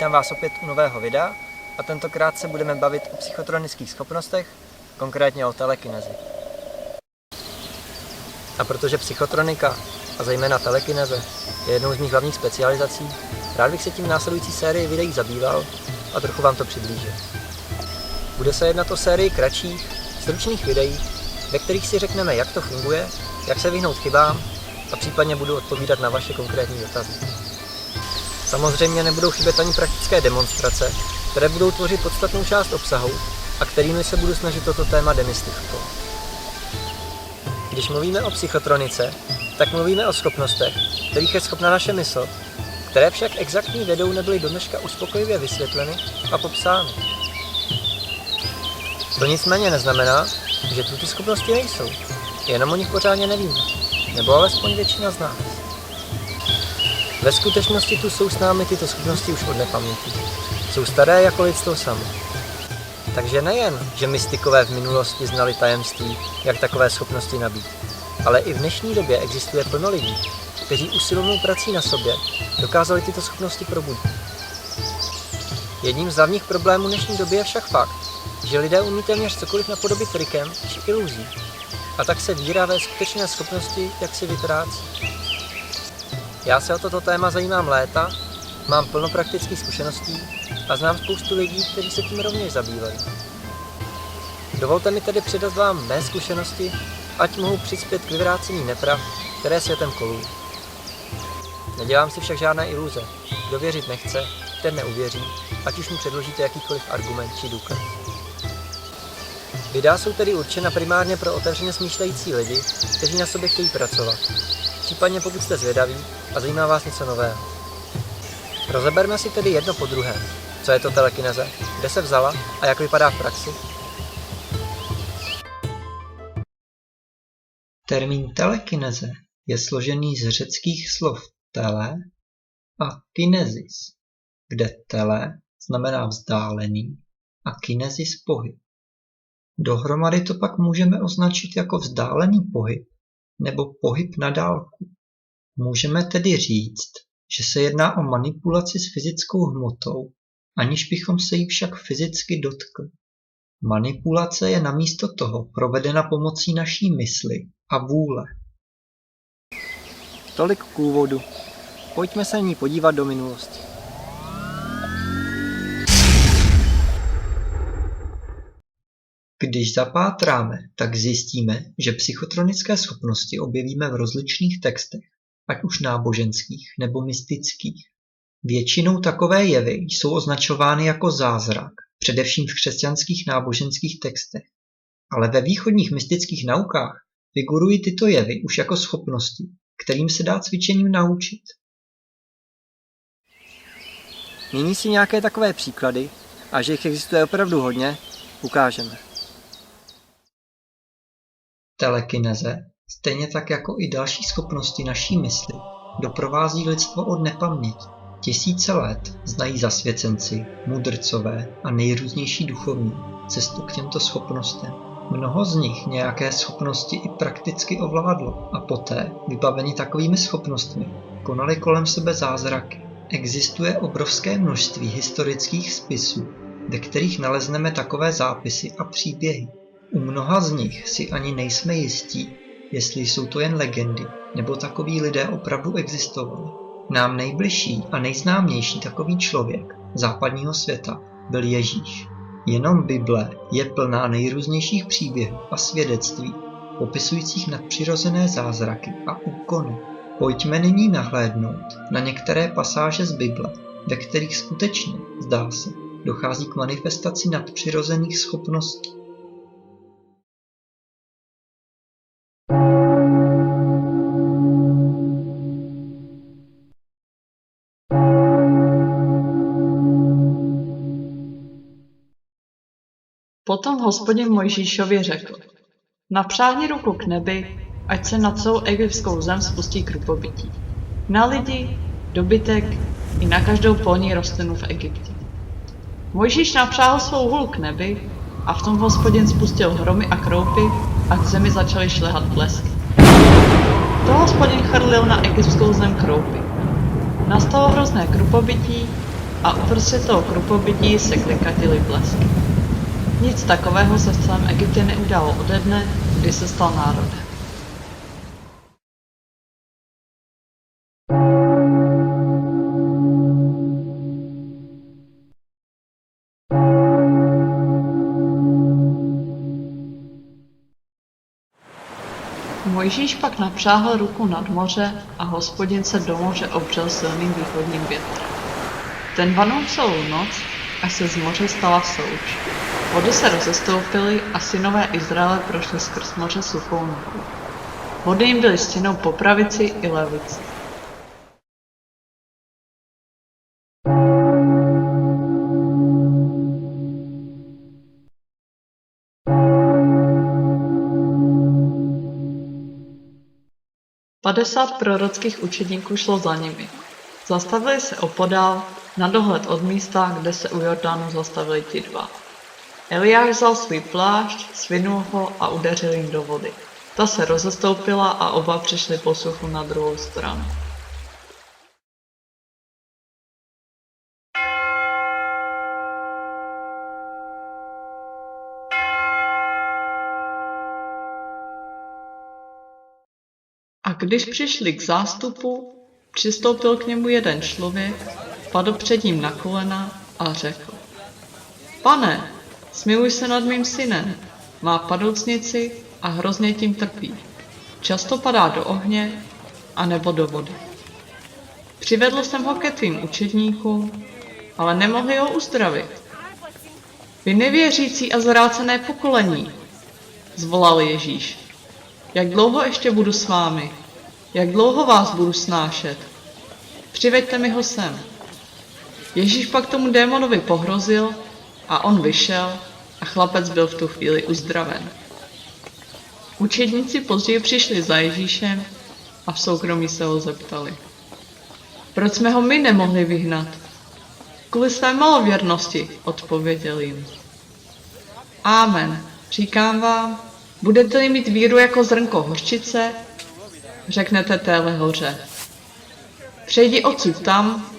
Vítám vás opět u nového videa a tentokrát se budeme bavit o psychotronických schopnostech, konkrétně o telekinezi. A protože psychotronika, a zejména telekineze, je jednou z mých hlavních specializací, rád bych se tím v následující sérii videí zabýval a trochu vám to přiblížil. Bude se jednat o sérii kratších, stručných videí, ve kterých si řekneme, jak to funguje, jak se vyhnout chybám a případně budu odpovídat na vaše konkrétní dotazy. Samozřejmě nebudou chybět ani praktické demonstrace, které budou tvořit podstatnou část obsahu a kterými se budu snažit toto téma demystifikovat. Když mluvíme o psychotronice, tak mluvíme o schopnostech, kterých je schopna naše mysl, které však exaktní vědou nebyly dodneška uspokojivě vysvětleny a popsány. To nicméně neznamená, že tu ty schopnosti nejsou, jenom o nich pořádně nevíme, nebo alespoň většina z nás. Ve skutečnosti tu jsou s námi tyto schopnosti už od nepaměti. Jsou staré jako lidstvo samo. Takže nejen, že mystikové v minulosti znali tajemství, jak takové schopnosti nabít, ale i v dnešní době existuje plno lidí, kteří usilovnou prací na sobě dokázali tyto schopnosti probudit. Jedním z hlavních problémů dnešní doby je však fakt, že lidé umí téměř cokoliv napodobit trikem či iluzí, a tak se víra ve skutečné schopnosti jaksi vytrácí. Já se o toto téma zajímám léta, mám plno praktických zkušeností a znám spoustu lidí, kteří se tím rovněž zabývají. Dovolte mi tedy předat vám mé zkušenosti, ať mohu přispět k vyvrácení nepravd, které světem kolují. Nedělám si však žádné iluze. Kdo věřit nechce, ten neuvěří, ať už mu předložíte jakýkoliv argument či důkaz. Videa jsou tedy určena primárně pro otevřeně smýšlející lidi, kteří na sobě chtějí pracovat. Případně pokud jste zvědaví a zajímá vás něco nového. Rozeberme si tedy jedno po druhém. Co je to telekineze, kde se vzala a jak vypadá v praxi? Termín telekineze je složený z řeckých slov tele a kinezis, kde tele znamená vzdálený a kinezis pohyb. Dohromady to pak můžeme označit jako vzdálený pohyb nebo pohyb na dálku. Můžeme tedy říct, že se jedná o manipulaci s fyzickou hmotou, aniž bychom se jí však fyzicky dotkli. Manipulace je namísto toho provedena pomocí naší mysli a vůle. Tolik k úvodu. Pojďme se ní podívat do minulosti. Když zapátráme, tak zjistíme, že psychotronické schopnosti objevíme v rozličných textech, ať už náboženských nebo mystických. Většinou takové jevy jsou označovány jako zázrak, především v křesťanských náboženských textech. Ale ve východních mystických naukách figurují tyto jevy už jako schopnosti, kterým se dá cvičením naučit. Nyní si nějaké takové příklady, a že jich existuje opravdu hodně, ukážeme. Telekineze, stejně tak jako i další schopnosti naší mysli, doprovází lidstvo od nepaměti. Tisíce let znají zasvěcenci, mudrcové a nejrůznější duchovní cestu k těmto schopnostem. Mnoho z nich nějaké schopnosti i prakticky ovládlo a poté, vybaveni takovými schopnostmi, konali kolem sebe zázraky. Existuje obrovské množství historických spisů, ve kterých nalezneme takové zápisy a příběhy. U mnoha z nich si ani nejsme jistí, jestli jsou to jen legendy, nebo takoví lidé opravdu existovali. Nám nejbližší a nejznámější takový člověk západního světa byl Ježíš. Jenom Bible je plná nejrůznějších příběhů a svědectví, popisujících nadpřirozené zázraky a úkony. Pojďme nyní nahlédnout na některé pasáže z Bible, ve kterých skutečně, zdá se, dochází k manifestaci nadpřirozených schopností. Potom Hospodin Mojžíšovi řekl: Napřáhni ruku k nebi, ať se nad celou egyptskou zem spustí krupobytí. Na lidi, dobytek i na každou polní rostlinu v Egyptě. Mojžíš napřáhl svou hůl k nebi a v tom Hospodin spustil hromy a kroupy a k zemi začaly šlehat blesky. To Hospodin chrlil na egyptskou zem kroupy. Nastalo hrozné krupobytí a uprostřed toho krupobytí se klikatily blesky. Nic takového se v celém Egyptě neudálo ode dne, kdy se stal národem. Mojžíš pak napřáhl ruku nad moře a Hospodin se do moře opřel silným východním větrem. Ten vanul celou noc, až se z moře stala souš. Vody se rozestoupily a synové Izraele prošli skrz moře suchou nohou. Vody jim byly stěnou po pravici i levici. Padesát prorockých učedníků šlo za nimi. Zastavili se opodál, na dohled od místa, kde se u Jordánu zastavili ti dva. Eliáš vzal svůj plášť, svinul ho a udeřil jim do vody. Ta se rozestoupila a oba přišli po suchu na druhou stranu. A když přišli k zástupu, přistoupil k němu jeden člověk, padl před ním na kolena a řekl: Pane, smiluj se nad mým synem, má padoucnici a hrozně tím trpí. Často padá do ohně a nebo do vody. Přivedl jsem ho ke tvým učedníkům, ale nemohli ho uzdravit. Vy nevěřící a zvrácené pokolení, zvolal Ježíš. Jak dlouho ještě budu s vámi? Jak dlouho vás budu snášet? Přiveďte mi ho sem. Ježíš pak tomu démonovi pohrozil a on vyšel a chlapec byl v tu chvíli uzdraven. Učedníci později přišli za Ježíšem a v soukromí se ho zeptali: Proč jsme ho my nemohli vyhnat? Kvůli své malověrnosti, odpověděl jim. Amen, říkám vám, budete-li mít víru jako zrnko hořčice, řeknete téhle hoře: Přejdi odsud tam,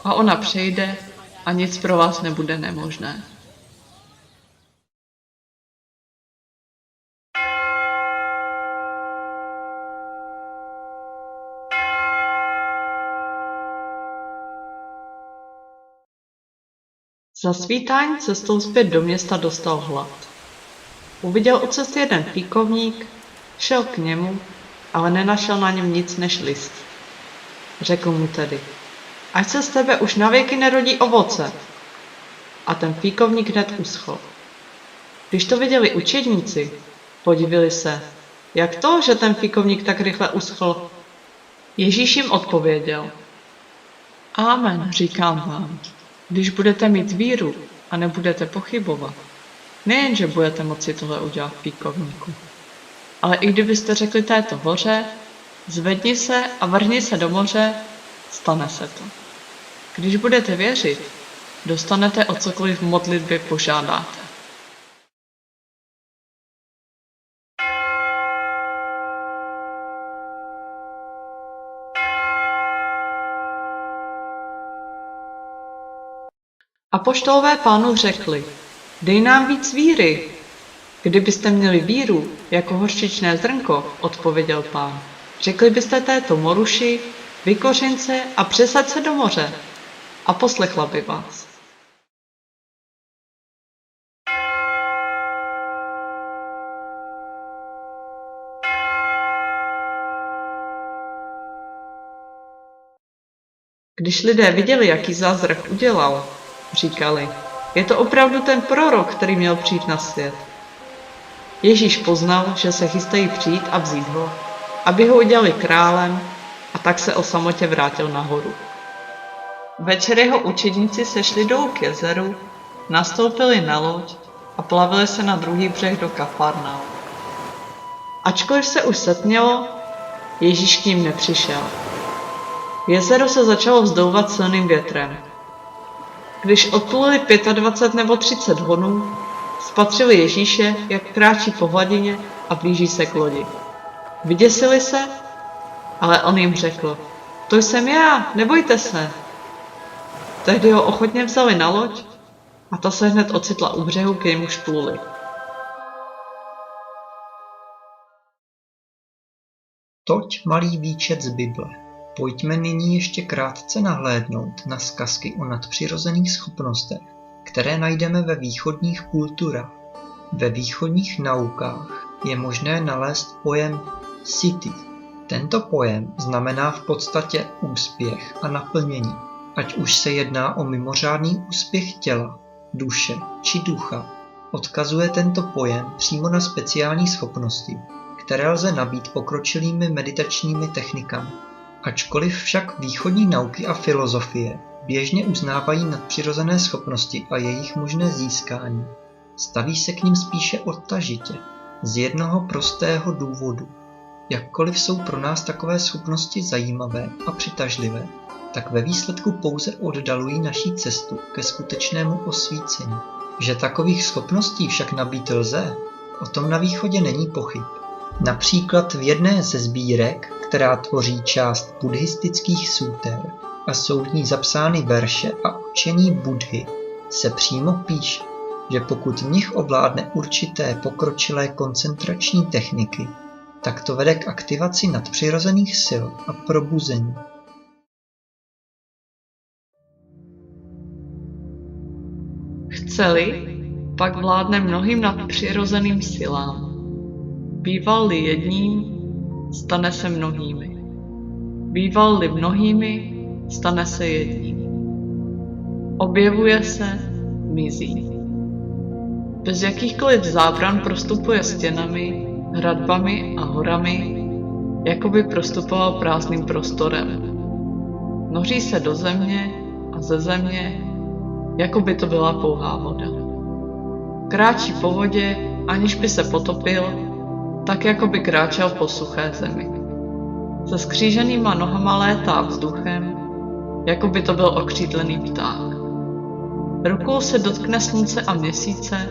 a ona přejde a nic pro vás nebude nemožné. Za svítání cestou zpět do města dostal hlad. Uviděl u cesty jeden píkovník, šel k němu, ale nenašel na něm nic než list. Řekl mu tedy: Ať se z tebe už navěky nerodí ovoce. A ten píkovník hned uschl. Když to viděli učedníci, podivili se, jak to, že ten píkovník tak rychle uschl. Ježíš jim odpověděl: Amen, říkám vám, když budete mít víru a nebudete pochybovat, nejenže budete moci tohle udělat píkovníku, ale i kdybyste řekli této hoře: Zvedni se a vrhni se do moře, stane se to. Když budete věřit, dostanete o cokoliv v modlitbě požádáte. Apoštolové Pánu řekli: Dej nám víc víry. Kdybyste měli víru jako hořčičné zrnko, odpověděl Pán, řekli byste této moruši: Vykořeň se a přesaď se do moře, a poslechla by vás. Když lidé viděli, jaký zázrak udělal, říkali: Je to opravdu ten prorok, který měl přijít na svět. Ježíš poznal, že se chystají přijít a vzít ho, aby ho udělali králem, a tak se o samotě vrátil nahoru. Večer jeho učedníci sešli dolů k jezeru, nastoupili na loď a plavili se na druhý břeh do Kafarnaum. Ačkoliv se už setmělo, Ježíš k ním nepřišel. Jezero se začalo vzdouvat silným větrem. Když odpluli 25 nebo 30 honů, spatřili Ježíše, jak kráčí po hladině a blíží se k lodi. Vyděsili se, ale on jim řekl: To jsem já, nebojte se. Tehdy ho ochotně vzali na loď a ta se hned ocitla u břehu, k němuž pluli. Toť malý výčet z Bible. Pojďme nyní ještě krátce nahlédnout na zkazky o nadpřirozených schopnostech, které najdeme ve východních kulturách. Ve východních naukách je možné nalézt pojem siddhi. Tento pojem znamená v podstatě úspěch a naplnění, ať už se jedná o mimořádný úspěch těla, duše či ducha. Odkazuje tento pojem přímo na speciální schopnosti, které lze nabít pokročilými meditačními technikami. Ačkoliv však východní nauky a filozofie běžně uznávají nadpřirozené schopnosti a jejich možné získání, staví se k nim spíše odtažitě, z jednoho prostého důvodu. Jakkoliv jsou pro nás takové schopnosti zajímavé a přitažlivé, tak ve výsledku pouze oddalují naší cestu ke skutečnému osvícení. Že takových schopností však nabít lze, o tom na východě není pochyb. Například v jedné ze sbírek, která tvoří část buddhistických súter a jsou v ní zapsány verše a učení Buddhy, se přímo píše, že pokud mnich ovládne určité pokročilé koncentrační techniky, tak to vede k aktivaci nadpřirozených sil a probuzení. Chceli, pak vládne mnohým nadpřirozeným silám. Býval-li jedním, stane se mnohými. Býval-li mnohými, stane se jedním. Objevuje se, mizí. Bez jakýchkoliv zábran prostupuje stěnami, hradbami a horami, jako by prostupoval prázdným prostorem. Noří se do země a ze země, jako by to byla pouhá voda. Kráčí po vodě, aniž by se potopil, tak jako by kráčel po suché zemi. Se skříženýma nohama létá vzduchem, jako by to byl okřídlený pták. Rukou se dotkne slunce a měsíce,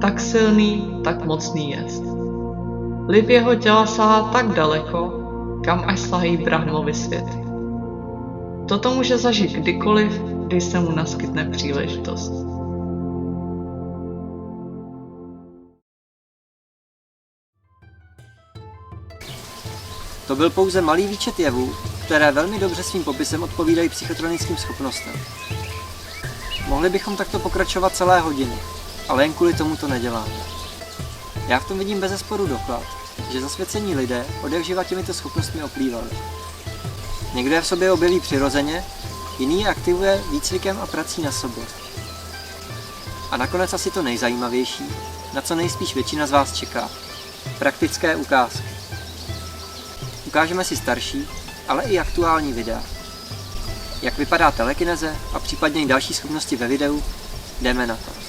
tak silný, tak mocný jest. Liv jeho těla sahá tak daleko, kam až sahají Brahmovy světy. Toto může zažít kdykoliv, když se mu naskytne příležitost. To byl pouze malý výčet jevů, které velmi dobře svým popisem odpovídají psychotronickým schopnostem. Mohli bychom takto pokračovat celé hodiny, ale jen kvůli tomu to neděláme. Já v tom vidím bezesporu doklad, že zasvěcení lidé odjakživa těmito schopnostmi oplývali. Někdo je v sobě objeví přirozeně, jiný je aktivuje výcvikem a prací na sobě. A nakonec asi to nejzajímavější, na co nejspíš většina z vás čeká. Praktické ukázky. Ukážeme si starší, ale i aktuální videa. Jak vypadá telekineze a případně i další schopnosti ve videu, jdeme na to.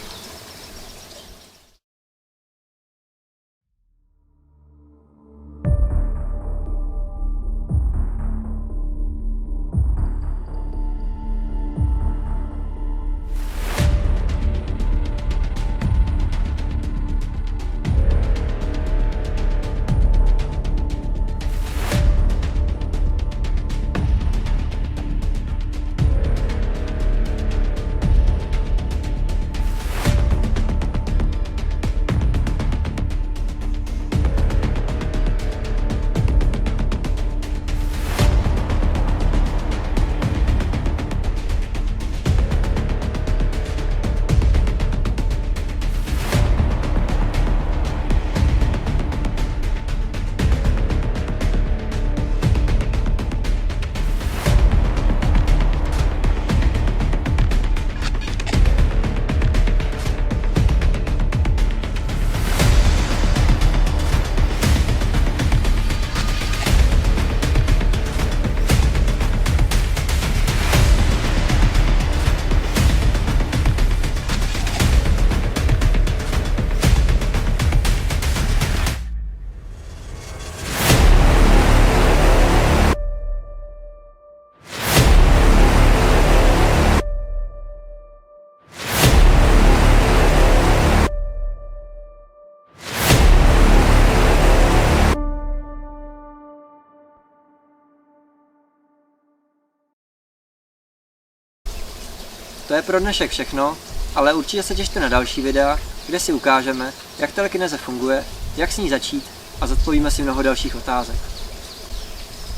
To je pro dnešek všechno, ale určitě se těšte na další videa, kde si ukážeme, jak telekineze funguje, jak s ní začít a zodpovíme si mnoho dalších otázek.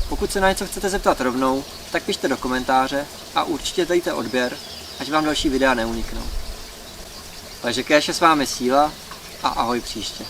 Pokud se na něco chcete zeptat rovnou, tak pište do komentáře a určitě dejte odběr, ať vám další videa neuniknou. Takže kéž je s vámi síla a ahoj příště.